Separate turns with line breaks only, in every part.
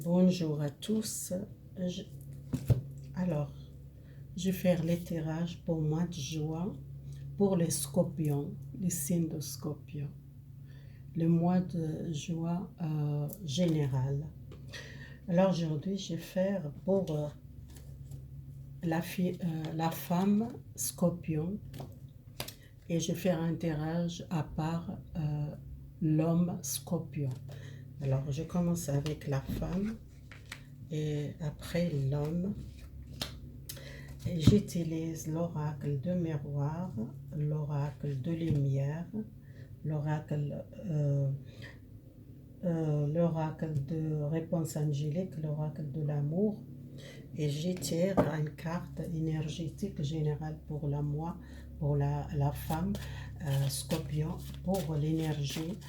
Bonjour à tous. Je- Alors, je vais faire les tirages pour le mois de juin pour les scorpions, les signes de scorpion. Le mois de juin général. Alors aujourd'hui, je vais faire pour la femme scorpion et je vais faire un tirage à part l'homme scorpion. Alors, je commence avec la femme et après l'homme. J'utilise l'oracle de miroir, l'oracle de lumière, l'oracle de réponse angélique, l'oracle de l'amour. Et j'étire une carte énergétique générale pour pour la femme scorpion, pour l'énergie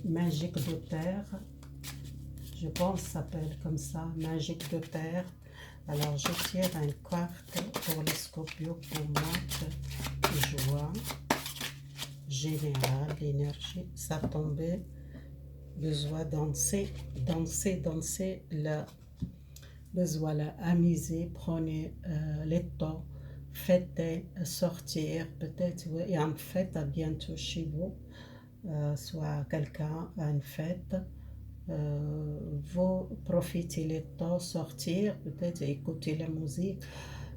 magique de terre. Je pense que ça s'appelle comme ça, magique de terre. Alors, je tire une carte pour les scorpions pour mois de juin général, l'énergie. Ça tombait, besoin danser, besoin amuser, prenez le temps, fêter, sortir. Peut-être il y a une fête à bientôt chez vous, soit quelqu'un a une fête. Vous profitez le temps, sortir, peut-être écouter la musique,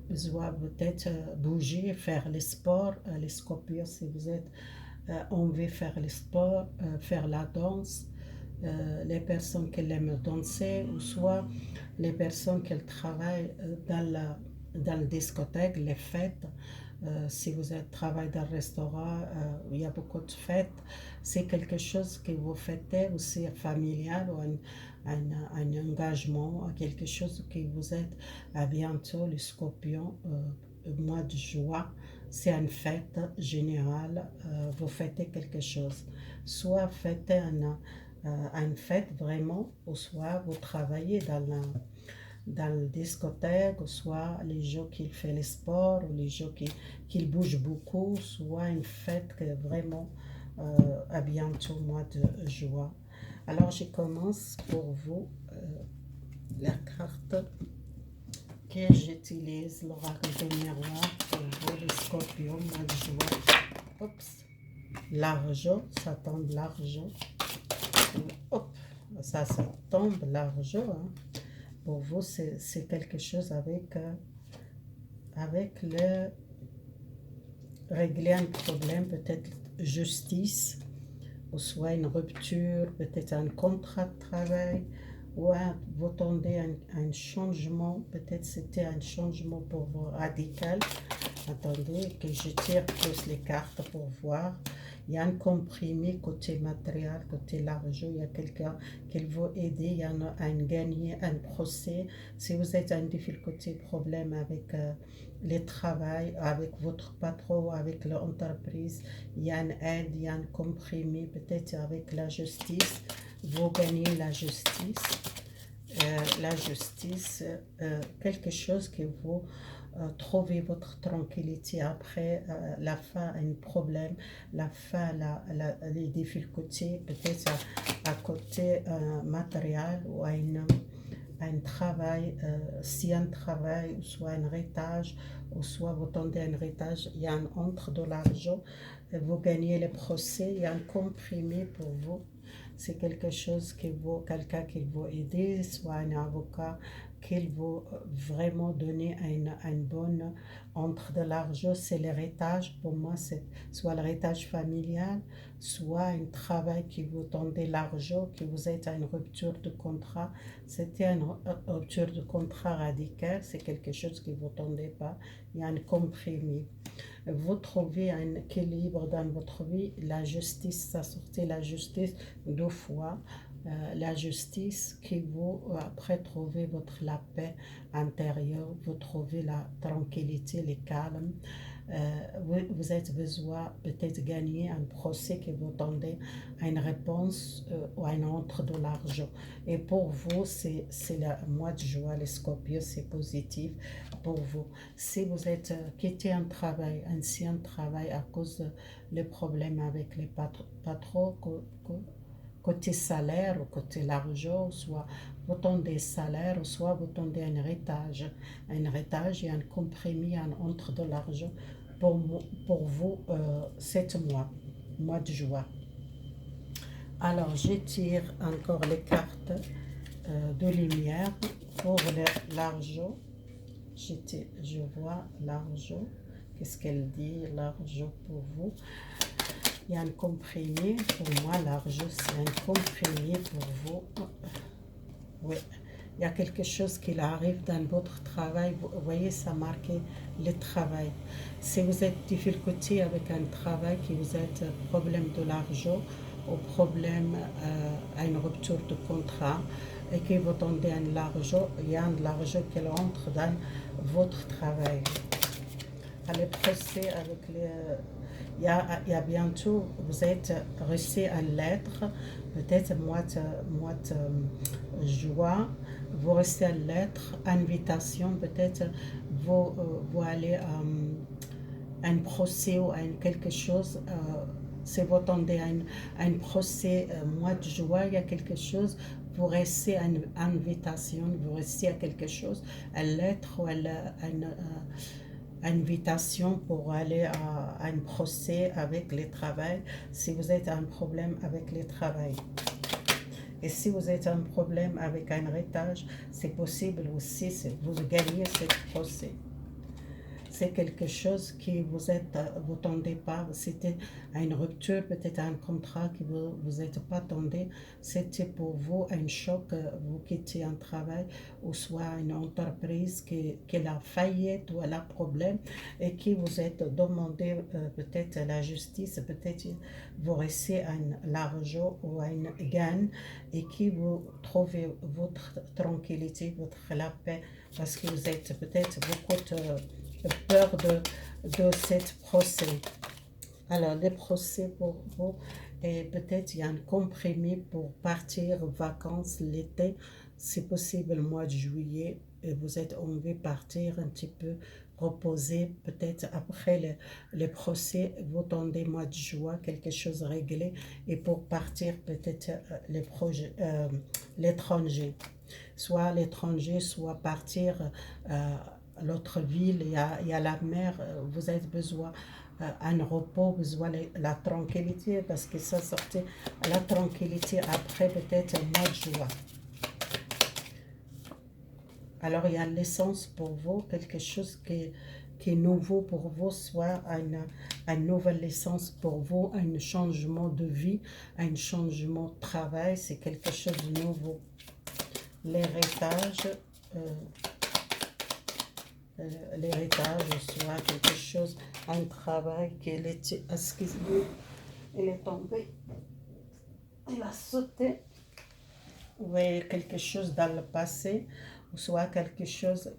besoin peut-être bouger, faire le sport, les scorpions si vous êtes envie de faire le sport, faire la danse, les personnes qui aiment danser, ou soit les personnes qui travaillent dans la discothèque, les fêtes. Si vous êtes travaillé dans le restaurant, il y a beaucoup de fêtes. C'est quelque chose que vous faites aussi familial ou un engagement, quelque chose que vous êtes à bientôt, le scorpion, mois de juin. C'est une fête générale, vous fêtez quelque chose. Soit fêtez une fête vraiment, ou soit vous travaillez dans la discothèque, ou soit les gens qui font le sport, ou les gens qui bougent beaucoup, soit une fête que vraiment à bientôt au mois de juin. Alors je commence pour vous la carte que j'utilise, l'oracle de miroir pour vous les scorpions, mois de juin. Oups, l'argent, ça tombe l'argent. Hop, ça tombe l'argent. Hein. Pour vous, c'est quelque chose avec le régler un problème, peut-être justice, ou soit une rupture, peut-être un contrat de travail, ou vous tendez un changement, peut-être c'était un changement pour vous radical. Attendez que je tire plus les cartes pour voir. Il y a un comprimé côté matériel, côté l'argent, il y a quelqu'un qui veut aider, il y en a un gagné, un procès. Si vous êtes en difficulté, problème avec le travail, avec votre patron, avec l'entreprise, il y a une aide, il y a un comprimé, peut-être avec la justice, vous gagnez la justice. Quelque chose que vous trouvez votre tranquillité après la fin, un problème, la fin, les difficultés, peut-être à côté matériel ou un travail, si un travail, ou soit un héritage, ou soit vous tendez un héritage, il y a un entre de l'argent, vous gagnez le procès, il y a un comprimé pour vous. C'est quelque chose qui vaut quelqu'un qui vous aider, soit un avocat qui vous vraiment donner une bonne entre de l'argent. C'est l'héritage, pour moi, c'est soit l'héritage familial, soit un travail qui vous tendez l'argent, que vous êtes à une rupture de contrat. C'était une rupture de contrat radicale, c'est quelque chose que vous ne tendez pas, il y a un comprimé. Vous trouvez un équilibre dans votre vie, la justice, ça sortait la justice 2 fois, la justice qui vous, après trouver la paix intérieure, vous trouvez la tranquillité, le calme. Vous êtes besoin peut-être gagner un procès que vous tendez à une réponse ou à une entre de l'argent. Et pour vous, c'est le mois de juin, les Scorpios, c'est positif pour vous. Si vous êtes quitté un travail, ancien travail à cause de les problèmes avec les patrons, côté salaire ou côté l'argent, soit vous tendez salaire, ou soit vous tendez un héritage. Un héritage et un compromis entre de l'argent pour vous 7 mois, mois de juin. Alors, je tire encore les cartes de lumière pour l'argent. Je vois l'argent. Qu'est-ce qu'elle dit, l'argent pour vous? Il y a un comprimé, pour moi l'argent c'est un comprimé pour vous. Oui, il y a quelque chose qui arrive dans votre travail. Vous voyez, ça marque le travail. Si vous êtes difficulté avec un travail, que vous êtes problème de l'argent ou problème à une rupture de contrat et que vous tendez un l'argent, il y a de l'argent qui entre dans votre travail. Allez procès avec les... Il y a bientôt, vous êtes reçu une lettre, peut-être mois de juin, vous recevez une lettre, invitation, peut-être vous allez à un procès ou à quelque chose. Si vous attendez un procès mois de juin, il y a quelque chose, vous recevez une invitation, vous recevez quelque chose, une lettre ou une invitation pour aller à un procès avec le travail, si vous êtes un problème avec le travail. Et si vous êtes un problème avec un héritage, c'est possible aussi, vous gagnez ce procès. C'est quelque chose qui vous tendez pas, c'était une rupture, peut-être un contrat que vous n'êtes pas tendu, c'était pour vous un choc, vous quittez un travail ou soit une entreprise qui a faillite ou elle a problème et qui vous êtes demandé peut-être la justice, peut-être vous recevez l'argent ou un gain et qui vous trouvez votre tranquillité, votre la paix parce que vous êtes peut-être beaucoup peur de cette procès. Alors, les procès pour vous, et peut-être il y a un compromis pour partir en vacances l'été, c'est possible le mois de juillet, et vous êtes envie de partir un petit peu reposer, peut-être après le procès, vous tendez mois de juin, quelque chose réglé, et pour partir peut-être l'étranger, soit l'étranger, soit partir l'autre ville, il y a la mer, vous avez besoin un repos, besoin de la tranquillité, parce que ça sortait la tranquillité après peut-être un mois de juin. Alors il y a l'essence pour vous, quelque chose qui est nouveau pour vous, soit une nouvelle essence pour vous, un changement de vie, un changement de travail, c'est quelque chose de nouveau. L'héritage, soit quelque chose, un travail qui était, excusez-moi, il est tombé, il a sauté, vous voyez quelque chose dans le passé, ou soit quelque chose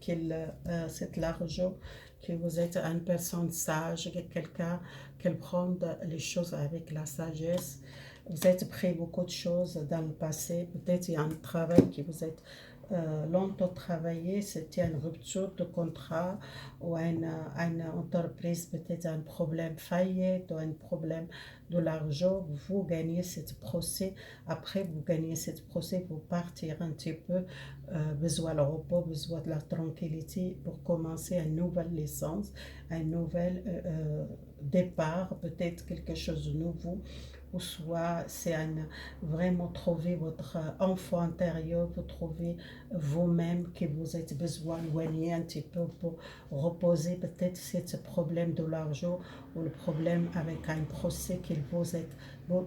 c'est l'argent, que vous êtes une personne sage, quelqu'un qui prend les choses avec la sagesse, vous êtes pris beaucoup de choses dans le passé, peut-être il y a un travail que vous êtes longtemps travaillé, c'était une rupture de contrat ou une entreprise, peut-être un problème faillite ou un problème de l'argent, vous gagnez ce procès, après vous gagnez ce procès, vous partir un petit peu, besoin de repos, besoin de la tranquillité pour commencer une nouvelle licence, un nouvel départ, peut-être quelque chose de nouveau, ou soit c'est vraiment trouver votre enfant intérieur, vous trouvez vous-même que vous avez besoin d'éloigner un petit peu pour reposer peut-être ce problème de l'argent ou le problème avec un procès que vous êtes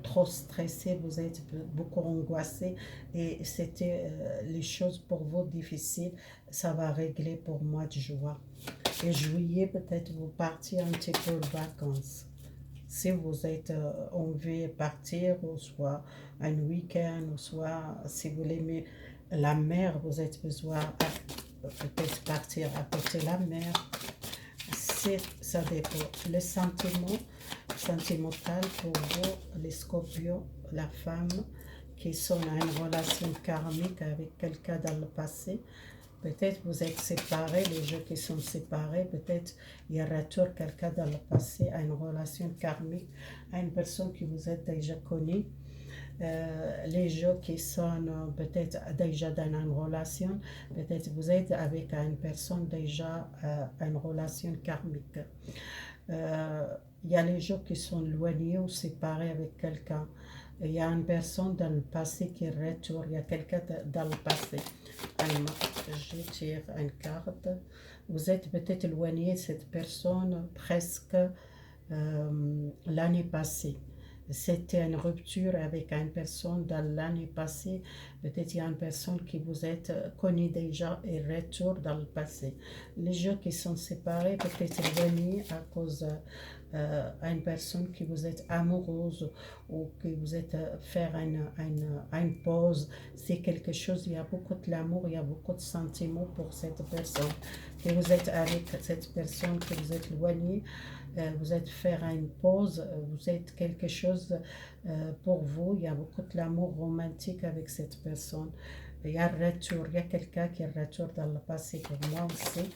trop stressé, vous êtes beaucoup angoissé et c'était les choses pour vous difficiles, ça va régler pour mois de juin. Et juillet, peut-être vous partez un petit peu en vacances. Si vous êtes envie de partir, ou soit un week-end, ou soit si vous aimez la mer, vous avez besoin peut-être partir à côté de la mer. Ça dépend. Le sentimental pour vous, les scorpions, la femme qui sont en une relation karmique avec quelqu'un dans le passé. Peut-être vous êtes séparés, les gens qui sont séparés, peut-être il y a retour quelqu'un dans le passé à une relation karmique, à une personne que vous êtes déjà connue. Les gens qui sont peut-être déjà dans une relation, peut-être vous êtes avec une personne déjà une relation karmique. Euh, Il y a les gens qui sont éloignés ou séparés avec quelqu'un. Il y a une personne dans le passé qui retourne, il y a quelqu'un dans le passé. Je tire une carte. Vous êtes peut-être éloigné de cette personne presque l'année passée. C'était une rupture avec une personne dans l'année passée. Peut-être il y a une personne qui vous êtes connu déjà et retourne dans le passé. Les gens qui sont séparés peut-être éloignés à cause d'une personne qui vous êtes amoureuse ou que vous êtes faire une pause. C'est quelque chose, il y a beaucoup de l'amour, il y a beaucoup de sentiments pour cette personne. Que vous êtes avec cette personne, que vous êtes éloigné, vous êtes faire une pause, vous êtes quelque chose pour vous, il y a beaucoup de l'amour romantique avec cette personne. Il y a un retour, il y a quelqu'un qui retourne dans le passé pour moi aussi.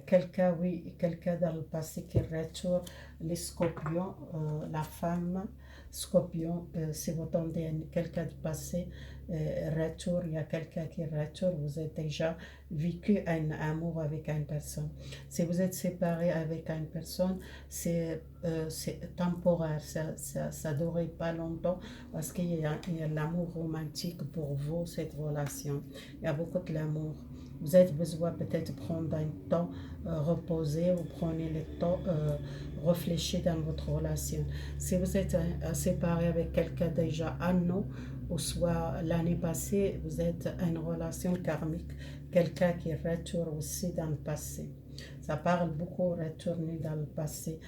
Quelqu'un, oui, quelqu'un dans le passé qui retourne, les scorpions, la femme, scorpion, si vous attendez quelqu'un du passé, retour, il y a quelqu'un qui retourne, vous avez déjà vécu un amour avec une personne. Si vous êtes séparé avec une personne, c'est temporaire, ça ne durait pas longtemps parce qu'il y a l'amour romantique pour vous, cette relation. Il y a beaucoup de l'amour. Vous avez besoin peut-être de prendre un temps, reposer ou prenez le temps, réfléchir dans votre relation. Si vous êtes séparé avec quelqu'un déjà un an, ou soit l'année passée, vous êtes une relation karmique, quelqu'un qui retourne aussi dans le passé. Ça parle beaucoup retourner dans le passé,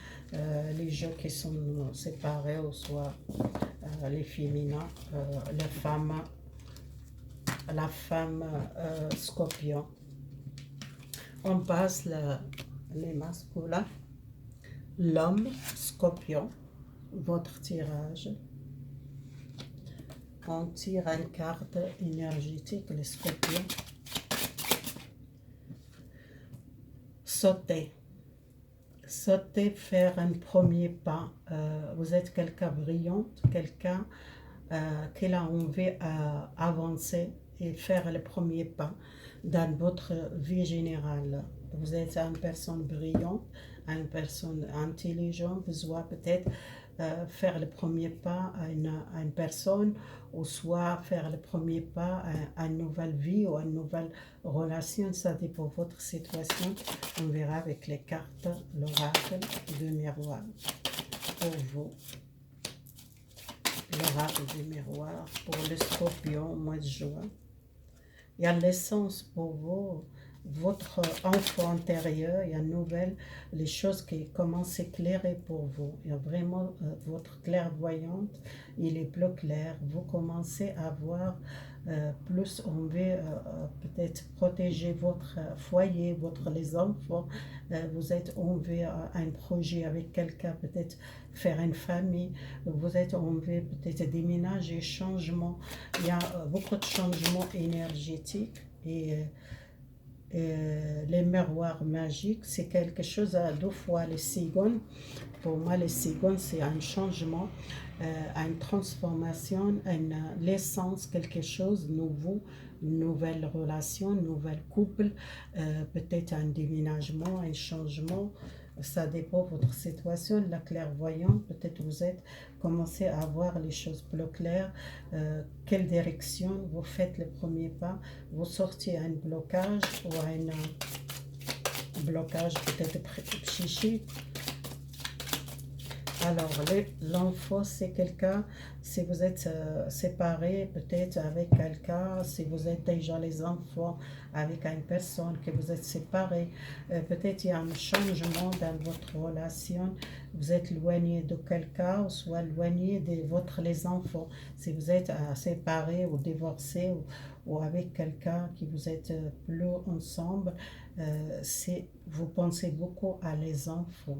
les gens qui sont séparés, ou soit les féminins, les femmes, la femme scorpion. On passe les masculins. L'homme scorpion, votre tirage. On tire une carte énergétique, les scorpions. Sauter. Sauter, faire un premier pas. Vous êtes quelqu'un brillant, quelqu'un qui a envie d'avancer et faire le premier pas dans votre vie générale. Vous êtes une personne brillante, une personne intelligente, vous voyez peut-être faire le premier pas à une personne, ou soit faire le premier pas à une nouvelle vie ou à une nouvelle relation. Ça dépend de votre situation. On verra avec les cartes, l'oracle de miroir pour vous. L'oracle du miroir pour le scorpion au mois de juin. Il y a l'essence pour vous, votre enfant intérieur, il y a une nouvelle, les choses qui commencent à s'éclairer pour vous. Il y a vraiment votre clairvoyante, il est plus clair. Vous commencez à voir plus envie, peut-être protéger votre foyer, les enfants. Vous êtes envie à un projet avec quelqu'un, peut-être faire une famille. Vous êtes envie peut-être déménager, changement. Il y a beaucoup de changements énergétiques et les miroirs magiques, c'est quelque chose à deux fois les cigognes. Pour moi, les cigognes, c'est un changement, une transformation, une l'essence, quelque chose de nouveau, une nouvelle relation, un nouvel couple, peut-être un déménagement, un changement. Ça dépend de votre situation. La clairvoyante, peut-être vous êtes commencez à voir les choses plus claires. Quelle direction vous faites le premier pas, vous sortez un blocage ou un blocage peut-être psychique. Alors, l'enfant, c'est quelqu'un, si vous êtes séparé peut-être avec quelqu'un, si vous êtes déjà les enfants avec une personne, que vous êtes séparés, peut-être il y a un changement dans votre relation, vous êtes éloigné de quelqu'un, ou soit éloigné de les enfants. Si vous êtes séparés ou divorcés ou avec quelqu'un qui vous êtes plus ensemble, vous pensez beaucoup à les enfants.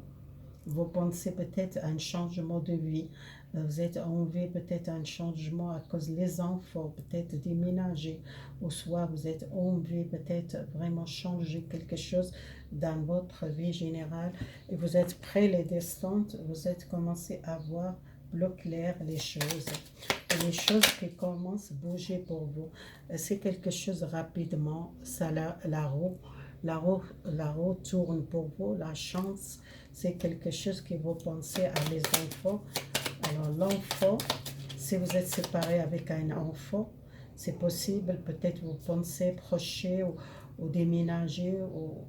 Vous pensez peut-être à un changement de vie. Vous êtes envie peut-être un changement à cause des enfants, peut-être déménager, ou soit vous êtes envie peut-être vraiment changer quelque chose dans votre vie générale et vous êtes prêt les descentes, vous êtes commencé à voir plus clair les choses. les choses qui commencent à bouger pour vous. C'est quelque chose rapidement, ça la roue tourne pour vous, la chance, c'est quelque chose que vous pensez à les enfants. Alors l'enfant, si vous êtes séparé avec un enfant, c'est possible, peut-être vous pensez procher ou déménager, ou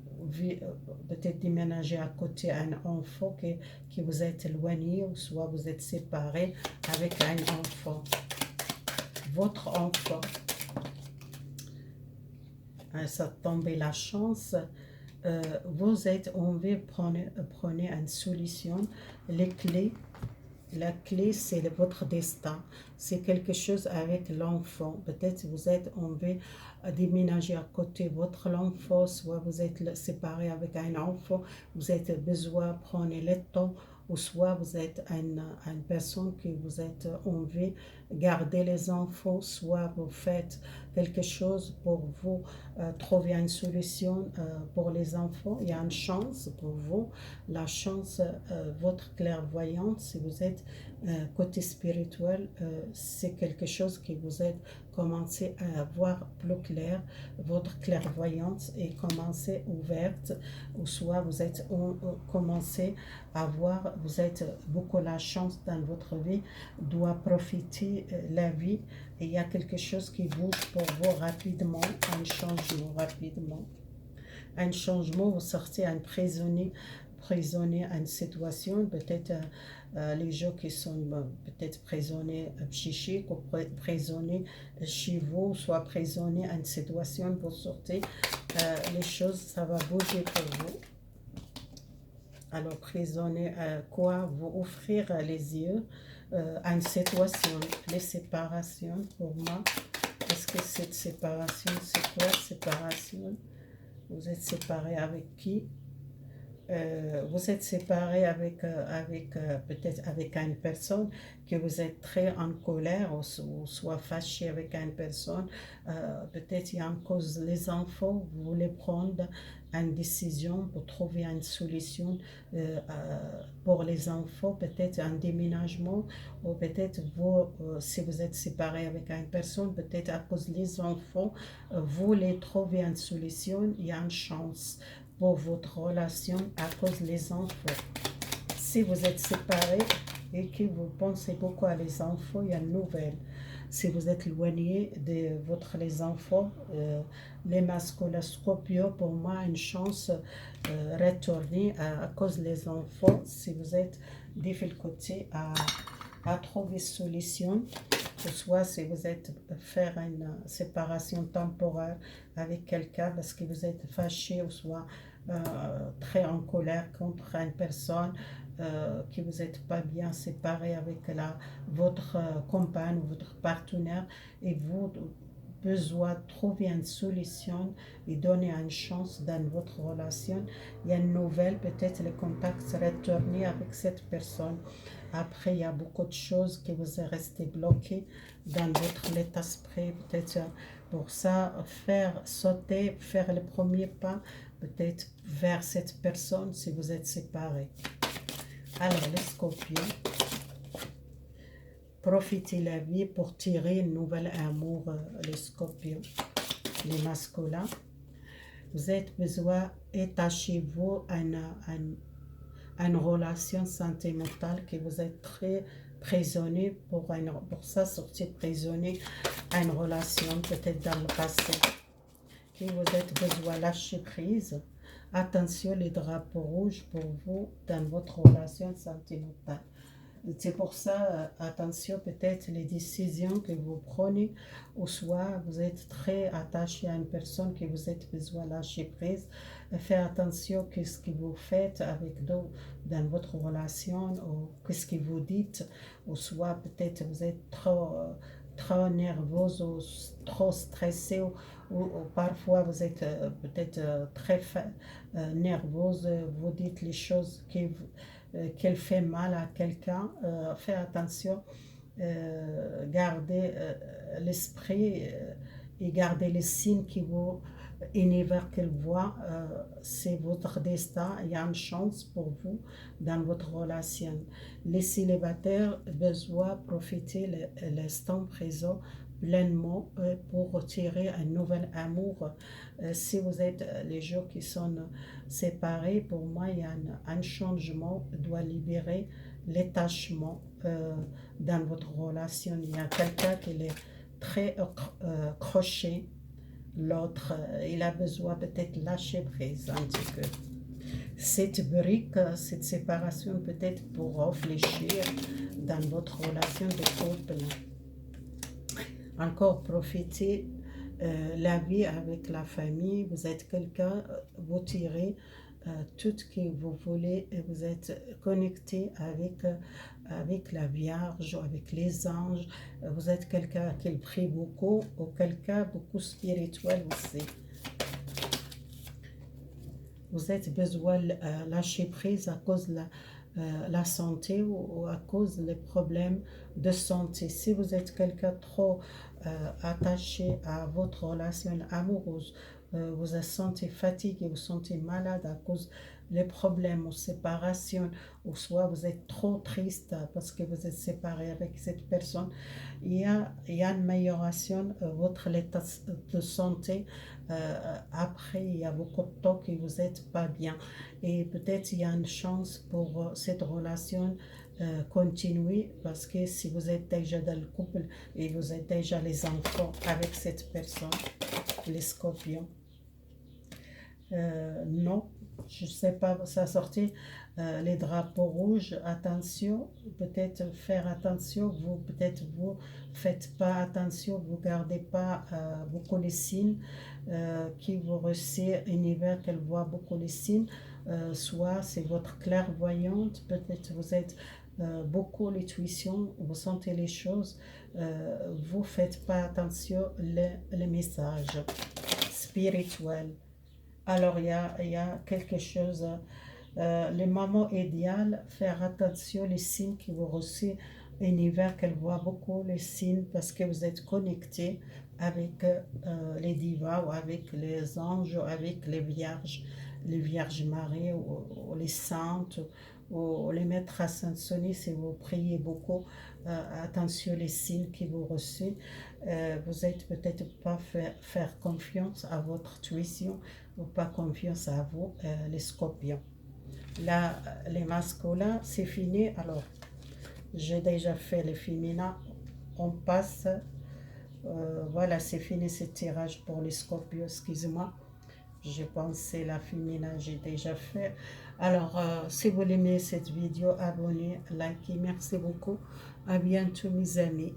peut-être déménager à côté d'un enfant qui vous êtes éloigné, ou soit vous êtes séparé avec un enfant. Votre enfant, ça tombe la chance, vous êtes envie, prenez une solution, les clés. La clé, c'est votre destin. C'est quelque chose avec l'enfant. Peut-être vous êtes envie de déménager à côté de votre enfant, soit vous êtes séparé avec un enfant, vous avez besoin de prendre le temps, ou soit vous êtes une personne qui vous êtes envie de garder les enfants, soit vous faites quelque chose pour vous trouver une solution pour les enfants. Il y a une chance pour vous. La chance, votre clairvoyante, si vous êtes côté spirituel, c'est quelque chose qui vous aide commencer à voir plus clair, votre clairvoyance est commencée ouverte, ou soit vous êtes commencé à voir, vous êtes beaucoup la chance dans votre vie, doit profiter la vie, et il y a quelque chose qui bouge pour vous rapidement, un changement rapidement. Un changement, vous sortez un prisonnier à une situation, peut-être les gens qui sont peut-être prisonniers psychiques ou prisonniers chez vous, soit prisonniers à une situation pour sortir, les choses, ça va bouger pour vous. Alors, prisonnier, quoi vous offrir les yeux à une situation, les séparations pour moi. Est-ce que cette séparation, c'est quoi séparation? Vous êtes séparé avec qui? Vous êtes séparé avec, peut-être avec une personne que vous êtes très en colère, ou soit fâché avec une personne. Peut-être il y a une cause les enfants, vous voulez prendre une décision pour trouver une solution pour les enfants, peut-être un déménagement, ou peut-être vous, si vous êtes séparé avec une personne, peut-être à cause des enfants, vous voulez trouver une solution, il y a une chance pour votre relation à cause des enfants. Si vous êtes séparés et que vous pensez beaucoup à les enfants, il y a une nouvelle. Si vous êtes éloigné de les enfants, les masculins Scorpio, pour moi, une chance retourner à cause des enfants. Si vous êtes difficulté à trouver solution, que soit si vous êtes faire une séparation temporaire avec quelqu'un parce que vous êtes fâché, ou soit très en colère contre une personne, que vous n'êtes pas bien séparé avec votre compagne ou votre partenaire, et vous besoin de trouver une solution et donner une chance dans votre relation. Il y a une nouvelle, peut-être le contact serait tourné avec cette personne. Après, il y a beaucoup de choses qui vous est resté bloquées dans votre état d'esprit. Peut-être pour ça, faire sauter, faire le premier pas, peut-être vers cette personne si vous êtes séparés. Alors, les scorpions, profitez la vie pour tirer une nouvelle amour, les scorpions, les masculins. Vous avez besoin d'attacher-vous à une relation sentimentale que vous êtes très prisonnier pour ça, sortir prisonnier à une relation peut-être dans le passé, que vous êtes besoin lâcher prise. Attention, les drapeaux rouges pour vous dans votre relation sentimentale. C'est pour ça, attention peut-être les décisions que vous prenez, ou soit vous êtes très attaché à une personne que vous êtes besoin de lâcher prise. Faites attention à ce que vous faites avec d'autres dans votre relation, ou qu'est-ce que vous dites, ou soit peut-être vous êtes trop nerveuse ou trop stressée, ou parfois vous êtes peut-être très nerveuse, vous dites les choses qu'elle fait mal à quelqu'un. Faites attention, gardez l'esprit et gardez les signes qui vous univers qu'elle voit, c'est votre destin. Il y a une chance pour vous dans votre relation. Les célibataires besoin profiter l'instant présent pleinement pour retirer un nouvel amour. Si vous êtes les gens qui sont séparés, pour moi, il y a un changement, doit libérer l'attachement dans votre relation. Il y a quelqu'un qui est très crochet. L'autre, il a besoin peut-être lâcher prise un petit peu. Cette brique, cette séparation peut-être pour réfléchir dans votre relation de couple. Encore profiter la vie avec la famille. Vous êtes quelqu'un, vous tirez tout ce que vous voulez et vous êtes connecté avec la Vierge, avec les anges. Vous êtes quelqu'un qui prie beaucoup ou quelqu'un beaucoup spirituel aussi. Vous êtes besoin de lâcher prise à cause de la santé ou à cause des problèmes de santé. Si vous êtes quelqu'un trop attaché à votre relation amoureuse, vous vous sentez fatigué, vous vous sentez malade à cause des problèmes ou séparation, ou soit vous êtes trop triste parce que vous êtes séparé avec cette personne, il y a une amélioration de votre état de santé. Après, il y a beaucoup de temps que vous n'êtes pas bien. Et peut-être il y a une chance pour cette relation continuer parce que si vous êtes déjà dans le couple et vous êtes déjà les enfants avec cette personne, les scorpions. Non, je ne sais pas, ça sortit les drapeaux rouges, attention, peut-être faire attention, vous peut-être vous faites pas attention, vous gardez pas beaucoup les signes qui vous recevez, univers qu'elle voit beaucoup les signes, soit c'est votre clairvoyante, peut-être vous êtes beaucoup l'intuition, vous sentez les choses, vous faites pas attention les messages spirituels. Alors, il y a quelque chose, le moment idéal, faire attention les signes que vous recevez, univers qu'elle voit beaucoup les signes parce que vous êtes connecté avec les divas ou avec les anges ou avec les vierges Marie ou les saintes ou les maîtres ascensionnés si vous priez beaucoup. Attention les signes que vous recevez. Vous êtes peut-être pas faire confiance à votre intuition ou pas confiance à vous, les scorpions. Là, les masculins, c'est fini. Alors, j'ai déjà fait les féminins. On passe. Voilà, c'est fini ce tirage pour les scorpions. Excusez-moi. J'ai pensé la féminin, j'ai déjà fait. Alors, si vous aimez cette vidéo, abonnez, likez. Merci beaucoup. À bientôt, mes amis.